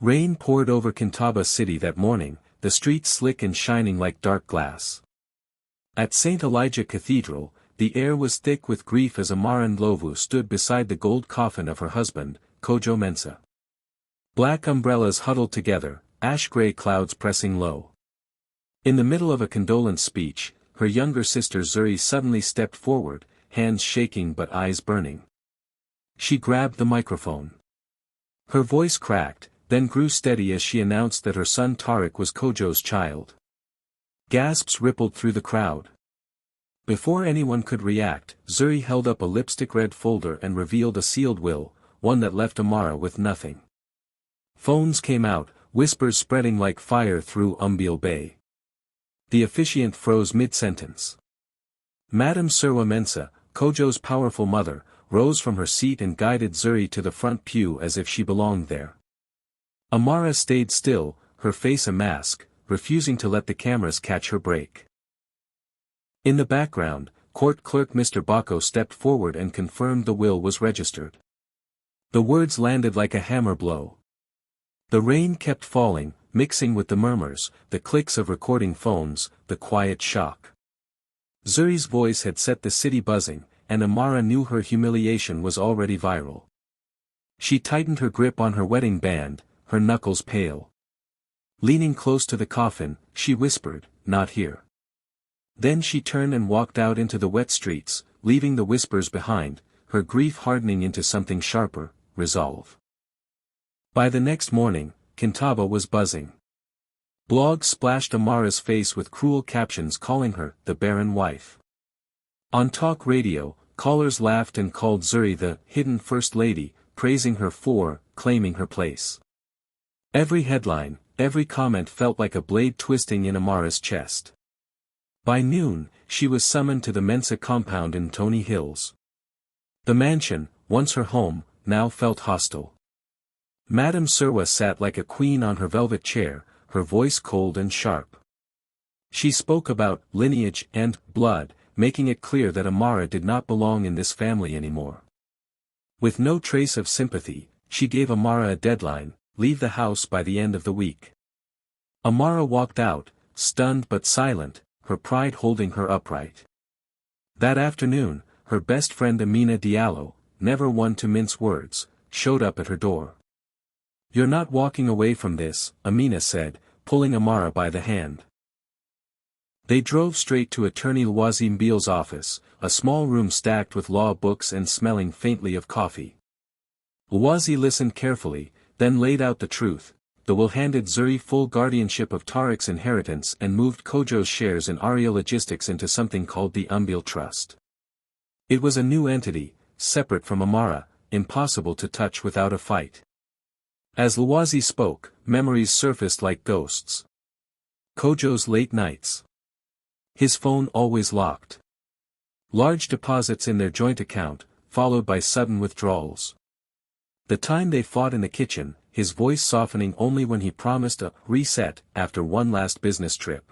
Rain poured over Kintaba City that morning, the streets slick and shining like dark glass. At St. Elijah Cathedral, the air was thick with grief as Amara Ndlovu stood beside the gold coffin of her husband, Kojo Mensah. Black umbrellas huddled together, ash-gray clouds pressing low. In the middle of a condolence speech, her younger sister Zuri suddenly stepped forward, hands shaking but eyes burning. She grabbed the microphone. Her voice cracked, then grew steady as she announced that her son Tariq was Kojo's child. Gasps rippled through the crowd. Before anyone could react, Zuri held up a lipstick-red folder and revealed a sealed will, one that left Amara with nothing. Phones came out, whispers spreading like fire through Umbil Bay. The officiant froze mid-sentence. Madame Serwa Mensah, Kojo's powerful mother, rose from her seat and guided Zuri to the front pew as if she belonged there. Amara stayed still, her face a mask, refusing to let the cameras catch her break. In the background, court clerk Mr. Bako stepped forward and confirmed the will was registered. The words landed like a hammer blow. The rain kept falling, mixing with the murmurs, the clicks of recording phones, the quiet shock. Zuri's voice had set the city buzzing, and Amara knew her humiliation was already viral. She tightened her grip on her wedding band, her knuckles pale. Leaning close to the coffin, she whispered, "Not here." Then she turned and walked out into the wet streets, leaving the whispers behind, her grief hardening into something sharper, resolve. By the next morning, Kintaba was buzzing. Blogs splashed Amara's face with cruel captions calling her the barren wife. On talk radio, callers laughed and called Zuri the hidden first lady, praising her for claiming her place. Every headline, every comment felt like a blade twisting in Amara's chest. By noon, she was summoned to the Mensah compound in Tony Hills. The mansion, once her home, now felt hostile. Madame Serwa sat like a queen on her velvet chair, her voice cold and sharp. She spoke about lineage and blood, making it clear that Amara did not belong in this family anymore. With no trace of sympathy, she gave Amara a deadline: leave the house by the end of the week. Amara walked out, stunned but silent, her pride holding her upright. That afternoon, her best friend Amina Diallo, never one to mince words, showed up at her door. "You're not walking away from this," Amina said, pulling Amara by the hand. They drove straight to Attorney Lwazim Beale's office, a small room stacked with law books and smelling faintly of coffee. Lwazi listened carefully, then laid out the truth. The will handed Zuri full guardianship of Tariq's inheritance and moved Kojo's shares in Aria Logistics into something called the Umbil Trust. It was a new entity, separate from Amara, impossible to touch without a fight. As Lwazi spoke, memories surfaced like ghosts. Kojo's late nights. His phone always locked. Large deposits in their joint account, followed by sudden withdrawals. The time they fought in the kitchen, his voice softening only when he promised a reset after one last business trip.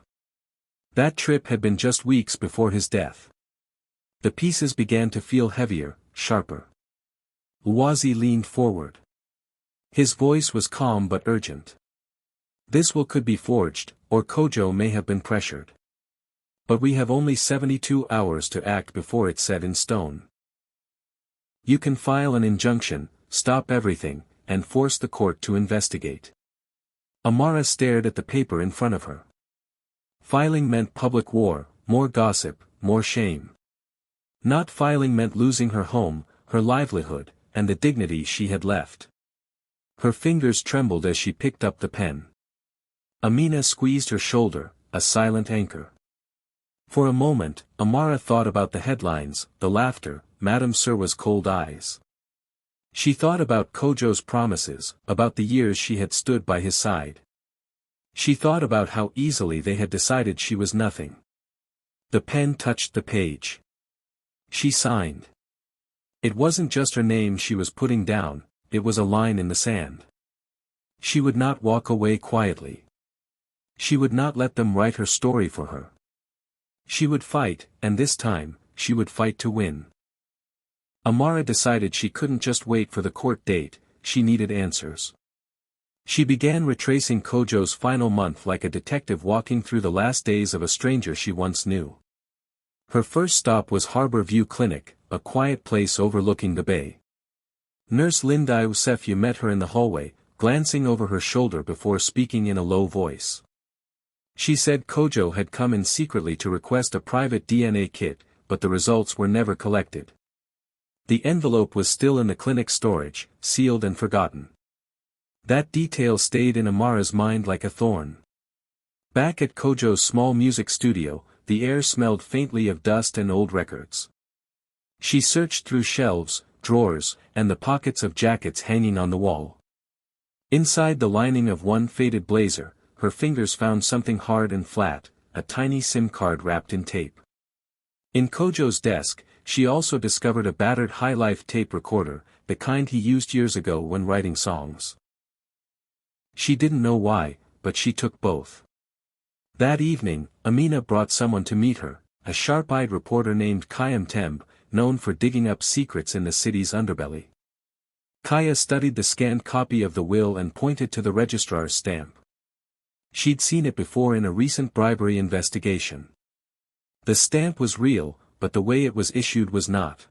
That trip had been just weeks before his death. The pieces began to feel heavier, sharper. Lwazi leaned forward. His voice was calm but urgent. This will could be forged, or Kojo may have been pressured. But we have only 72 hours to act before it's set in stone. You can file an injunction, stop everything, and force the court to investigate. Amara stared at the paper in front of her. Filing meant public war, more gossip, more shame. Not filing meant losing her home, her livelihood, and the dignity she had left. Her fingers trembled as she picked up the pen. Amina squeezed her shoulder, a silent anchor. For a moment, Amara thought about the headlines, the laughter, Madame Serwa's cold eyes. She thought about Kojo's promises, about the years she had stood by his side. She thought about how easily they had decided she was nothing. The pen touched the page. She signed. It wasn't just her name she was putting down, it was a line in the sand. She would not walk away quietly. She would not let them write her story for her. She would fight, and this time, she would fight to win. Amara decided she couldn't just wait for the court date, she needed answers. She began retracing Kojo's final month like a detective walking through the last days of a stranger she once knew. Her first stop was Harbor View Clinic, a quiet place overlooking the bay. Nurse Linda Eusefia met her in the hallway, glancing over her shoulder before speaking in a low voice. She said Kojo had come in secretly to request a private DNA kit, but the results were never collected. The envelope was still in the clinic storage, sealed and forgotten. That detail stayed in Amara's mind like a thorn. Back at Kojo's small music studio, the air smelled faintly of dust and old records. She searched through shelves, drawers, and the pockets of jackets hanging on the wall. Inside the lining of one faded blazer, her fingers found something hard and flat, a tiny SIM card wrapped in tape. In Kojo's desk, she also discovered a battered high-life tape recorder, the kind he used years ago when writing songs. She didn't know why, but she took both. That evening, Amina brought someone to meet her, a sharp-eyed reporter named Kayam Temb, known for digging up secrets in the city's underbelly. Kaya studied the scanned copy of the will and pointed to the registrar's stamp. She'd seen it before in a recent bribery investigation. The stamp was real, but the way it was issued was not.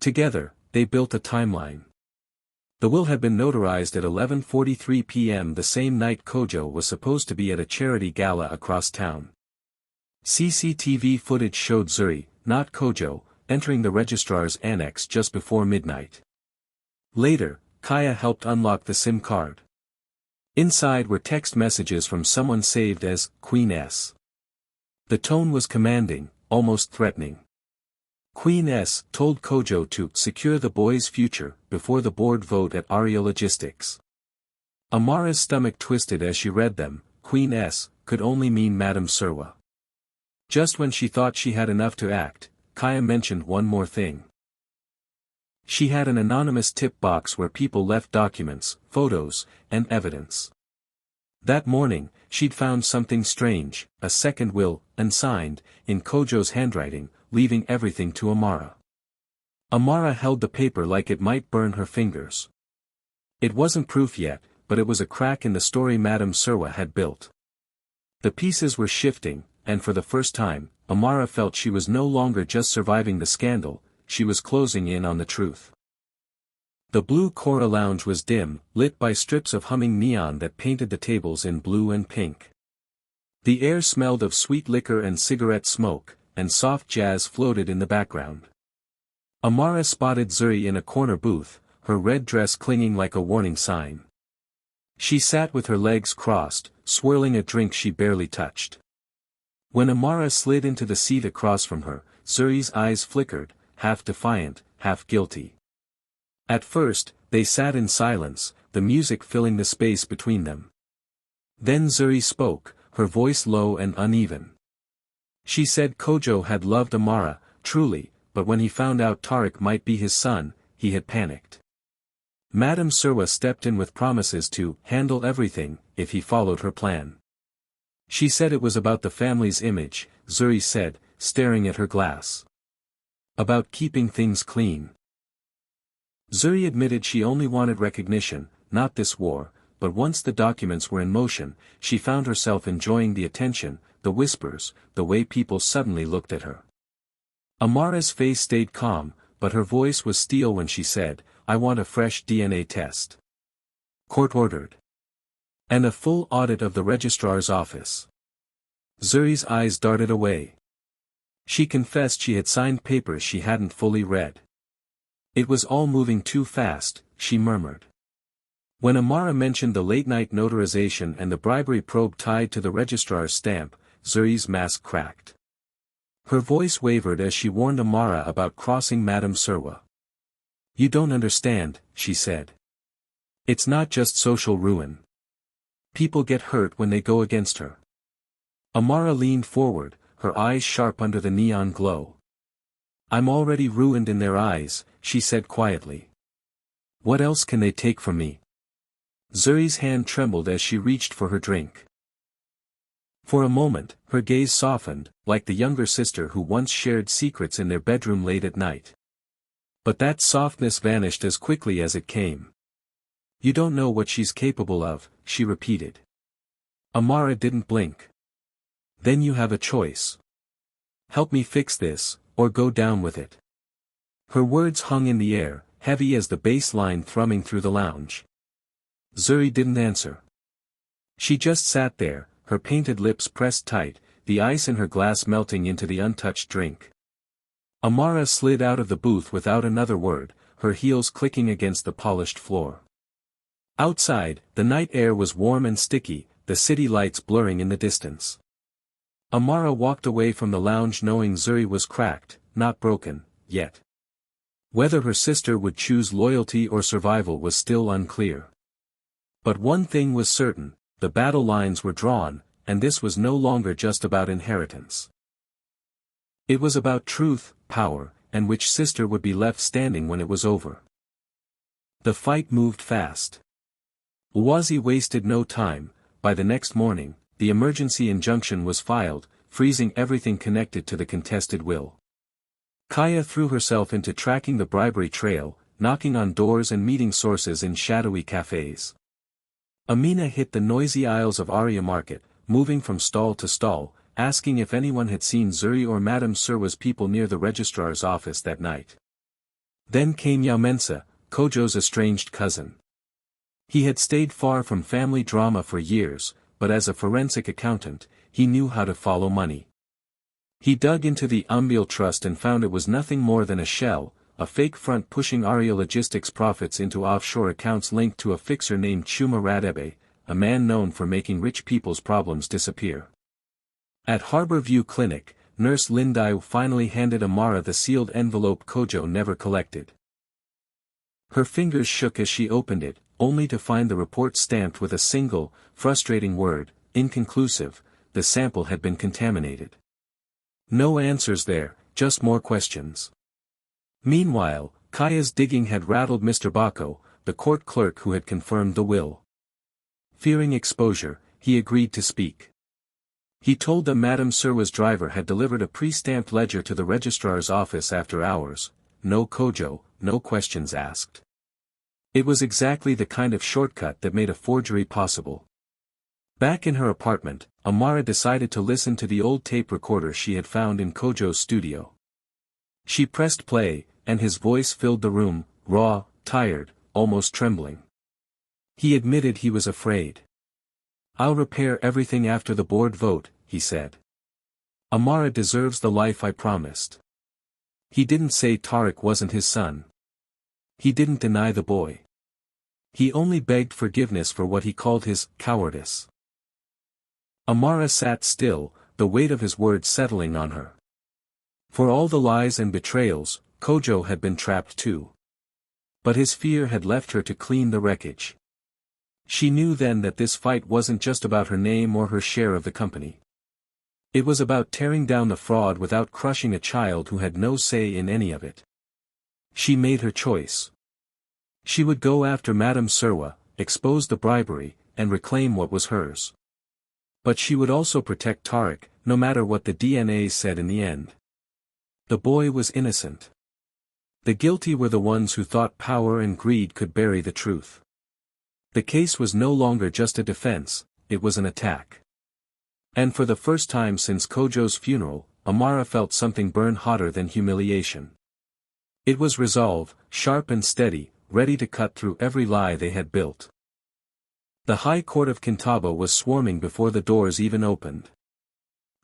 Together, they built a timeline. The will had been notarized at 11:43 p.m. the same night Kojo was supposed to be at a charity gala across town. CCTV footage showed Zuri, not Kojo, entering the registrar's annex just before midnight. Later, Kaya helped unlock the SIM card. Inside were text messages from someone saved as Queen S. The tone was commanding, almost threatening. Queen S told Kojo to secure the boy's future before the board vote at Aria Logistics. Amara's stomach twisted as she read them. Queen S could only mean Madame Serwa. Just when she thought she had enough to act, Kaya mentioned one more thing. She had an anonymous tip box where people left documents, photos, and evidence. That morning, she'd found something strange, a second will, unsigned, in Kojo's handwriting, leaving everything to Amara. Amara held the paper like it might burn her fingers. It wasn't proof yet, but it was a crack in the story Madame Serwa had built. The pieces were shifting, and for the first time, Amara felt she was no longer just surviving the scandal, she was closing in on the truth. The blue Cora lounge was dim, lit by strips of humming neon that painted the tables in blue and pink. The air smelled of sweet liquor and cigarette smoke, and soft jazz floated in the background. Amara spotted Zuri in a corner booth, her red dress clinging like a warning sign. She sat with her legs crossed, swirling a drink she barely touched. When Amara slid into the seat across from her, Zuri's eyes flickered, half defiant, half guilty. At first, they sat in silence, the music filling the space between them. Then Zuri spoke, her voice low and uneven. She said Kojo had loved Amara, truly, but when he found out Tariq might be his son, he had panicked. Madame Serwa stepped in with promises to handle everything, if he followed her plan. She said it was about the family's image, Zuri said, staring at her glass. About keeping things clean. Zuri admitted she only wanted recognition, not this war, but once the documents were in motion, she found herself enjoying the attention, the whispers, the way people suddenly looked at her. Amara's face stayed calm, but her voice was steel when she said, "I want a fresh DNA test." Court ordered. And a full audit of the registrar's office. Zuri's eyes darted away. She confessed she had signed papers she hadn't fully read. It was all moving too fast, she murmured. When Amara mentioned the late-night notarization and the bribery probe tied to the registrar's stamp, Zuri's mask cracked. Her voice wavered as she warned Amara about crossing Madame Serwa. "You don't understand," she said. "It's not just social ruin. People get hurt when they go against her." Amara leaned forward, her eyes sharp under the neon glow. "I'm already ruined in their eyes," she said quietly. "What else can they take from me?" Zuri's hand trembled as she reached for her drink. For a moment, her gaze softened, like the younger sister who once shared secrets in their bedroom late at night. But that softness vanished as quickly as it came. You don't know what she's capable of, she repeated. Amara didn't blink. Then you have a choice. Help me fix this, or go down with it. Her words hung in the air, heavy as the bass line thrumming through the lounge. Zuri didn't answer. She just sat there, her painted lips pressed tight, the ice in her glass melting into the untouched drink. Amara slid out of the booth without another word, her heels clicking against the polished floor. Outside, the night air was warm and sticky, the city lights blurring in the distance. Amara walked away from the lounge knowing Zuri was cracked, not broken, yet. Whether her sister would choose loyalty or survival was still unclear. But one thing was certain, the battle lines were drawn, and this was no longer just about inheritance. It was about truth, power, and which sister would be left standing when it was over. The fight moved fast. Uwazi wasted no time. By the next morning, the emergency injunction was filed, freezing everything connected to the contested will. Kaya threw herself into tracking the bribery trail, knocking on doors and meeting sources in shadowy cafes. Amina hit the noisy aisles of Arya Market, moving from stall to stall, asking if anyone had seen Zuri or Madame Surwa's people near the registrar's office that night. Then came Yaumensa, Kojo's estranged cousin. He had stayed far from family drama for years, but as a forensic accountant, he knew how to follow money. He dug into the Umbil Trust and found it was nothing more than a shell, a fake front pushing Arya Logistics profits into offshore accounts linked to a fixer named Chuma Radebe, a man known for making rich people's problems disappear. At Harbor View Clinic, Nurse Lindai finally handed Amara the sealed envelope Kojo never collected. Her fingers shook as she opened it, only to find the report stamped with a single, frustrating word, inconclusive. The sample had been contaminated. No answers there, just more questions. Meanwhile, Kaya's digging had rattled Mr. Bako, the court clerk who had confirmed the will. Fearing exposure, he agreed to speak. He told them Madame Surwa's driver had delivered a pre-stamped ledger to the registrar's office after hours. No Kojo, no questions asked. It was exactly the kind of shortcut that made a forgery possible. Back in her apartment, Amara decided to listen to the old tape recorder she had found in Kojo's studio. She pressed play, and his voice filled the room, raw, tired, almost trembling. He admitted he was afraid. "I'll repair everything after the board vote," he said. "Amara deserves the life I promised." He didn't say Tariq wasn't his son. He didn't deny the boy. He only begged forgiveness for what he called his cowardice. Amara sat still, the weight of his words settling on her. For all the lies and betrayals, Kojo had been trapped too. But his fear had left her to clean the wreckage. She knew then that this fight wasn't just about her name or her share of the company. It was about tearing down the fraud without crushing a child who had no say in any of it. She made her choice. She would go after Madame Surwa, expose the bribery, and reclaim what was hers. But she would also protect Tariq, no matter what the DNA said in the end. The boy was innocent. The guilty were the ones who thought power and greed could bury the truth. The case was no longer just a defense, it was an attack. And for the first time since Kojo's funeral, Amara felt something burn hotter than humiliation. It was resolve, sharp and steady, ready to cut through every lie they had built. The High Court of Kintaba was swarming before the doors even opened.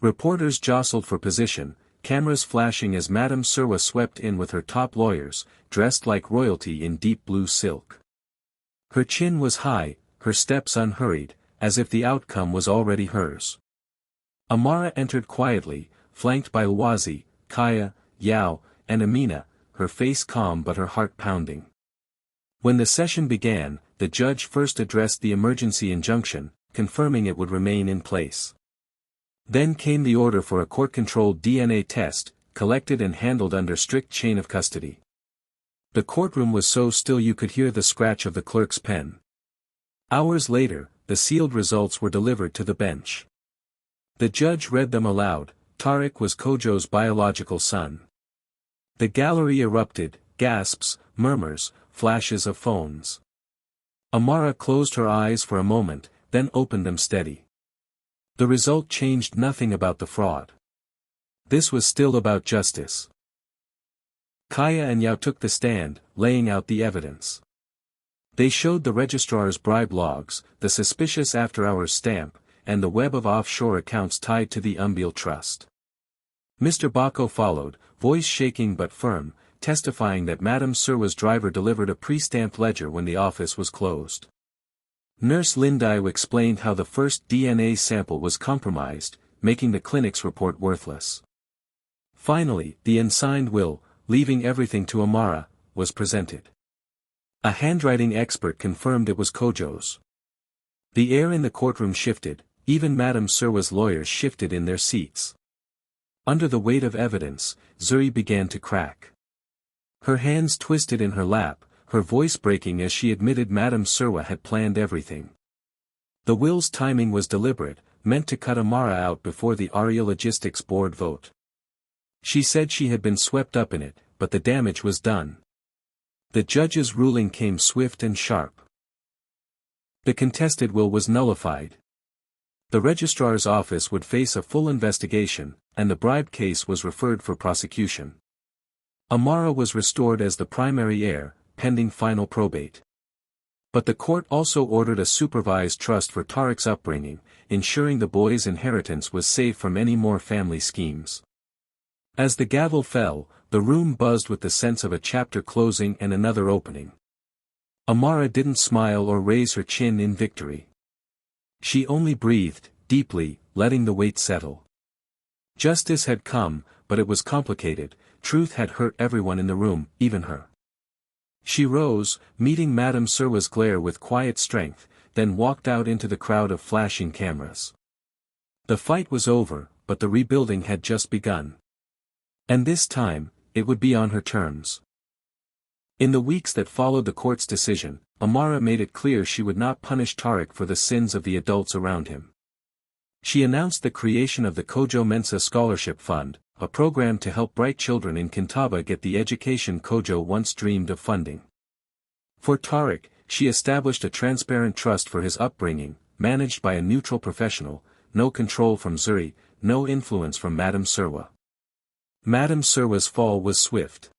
Reporters jostled for position, cameras flashing as Madame Surwa swept in with her top lawyers, dressed like royalty in deep blue silk. Her chin was high, her steps unhurried, as if the outcome was already hers. Amara entered quietly, flanked by Uwazi, Kaya, Yao, and Amina, her face calm but her heart pounding. When the session began, the judge first addressed the emergency injunction, confirming it would remain in place. Then came the order for a court-controlled DNA test, collected and handled under strict chain of custody. The courtroom was so still you could hear the scratch of the clerk's pen. Hours later, the sealed results were delivered to the bench. The judge read them aloud. Tariq was Kojo's biological son. The gallery erupted, gasps, murmurs, flashes of phones. Amara closed her eyes for a moment, then opened them steady. The result changed nothing about the fraud. This was still about justice. Kaya and Yao took the stand, laying out the evidence. They showed the registrar's bribe logs, the suspicious after-hours stamp, and the web of offshore accounts tied to the Umbil Trust. Mr. Bako followed, voice shaking but firm, testifying that Madame Surwa's driver delivered a pre-stamped ledger when the office was closed. Nurse Lindai explained how the first DNA sample was compromised, making the clinic's report worthless. Finally, the unsigned will, leaving everything to Amara, was presented. A handwriting expert confirmed it was Kojo's. The air in the courtroom shifted, even Madame Surwa's lawyers shifted in their seats. Under the weight of evidence, Zuri began to crack. Her hands twisted in her lap, her voice breaking as she admitted Madame Surwa had planned everything. The will's timing was deliberate, meant to cut Amara out before the Arya Logistics Board vote. She said she had been swept up in it, but the damage was done. The judge's ruling came swift and sharp. The contested will was nullified. The registrar's office would face a full investigation, and the bribe case was referred for prosecution. Amara was restored as the primary heir, pending final probate. But the court also ordered a supervised trust for Tariq's upbringing, ensuring the boy's inheritance was safe from any more family schemes. As the gavel fell, the room buzzed with the sense of a chapter closing and another opening. Amara didn't smile or raise her chin in victory. She only breathed, deeply, letting the weight settle. Justice had come, but it was complicated, truth had hurt everyone in the room, even her. She rose, meeting Madame Surwa's glare with quiet strength, then walked out into the crowd of flashing cameras. The fight was over, but the rebuilding had just begun. And this time, it would be on her terms. In the weeks that followed the court's decision, Amara made it clear she would not punish Tariq for the sins of the adults around him. She announced the creation of the Kojo Mensa Scholarship Fund, a program to help bright children in Kintaba get the education Kojo once dreamed of funding. For Tariq, she established a transparent trust for his upbringing, managed by a neutral professional, no control from Zuri, no influence from Madame Surwa. Madame Surwa's fall was swift.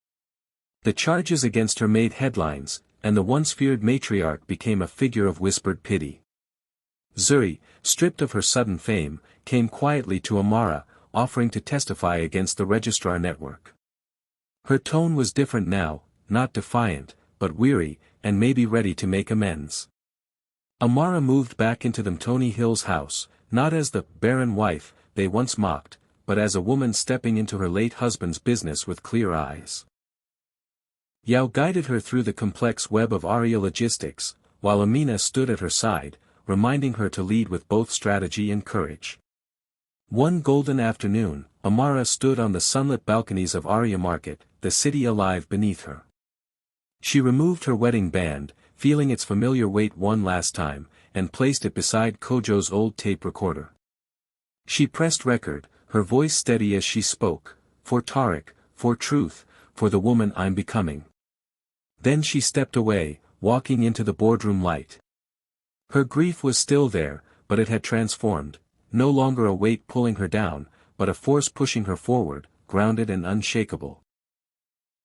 The charges against her made headlines, and the once feared matriarch became a figure of whispered pity. Zuri, stripped of her sudden fame, came quietly to Amara, offering to testify against the registrar network. Her tone was different now, not defiant, but weary, and maybe ready to make amends. Amara moved back into the Mtoni Hills house, not as the barren wife they once mocked, but as a woman stepping into her late husband's business with clear eyes. Yao guided her through the complex web of Arya Logistics, while Amina stood at her side, reminding her to lead with both strategy and courage. One golden afternoon, Amara stood on the sunlit balconies of Arya Market, the city alive beneath her. She removed her wedding band, feeling its familiar weight one last time, and placed it beside Kojo's old tape recorder. She pressed record, her voice steady as she spoke, "For Tariq, for truth, for the woman I'm becoming." Then she stepped away, walking into the boardroom light. Her grief was still there, but it had transformed, no longer a weight pulling her down, but a force pushing her forward, grounded and unshakable.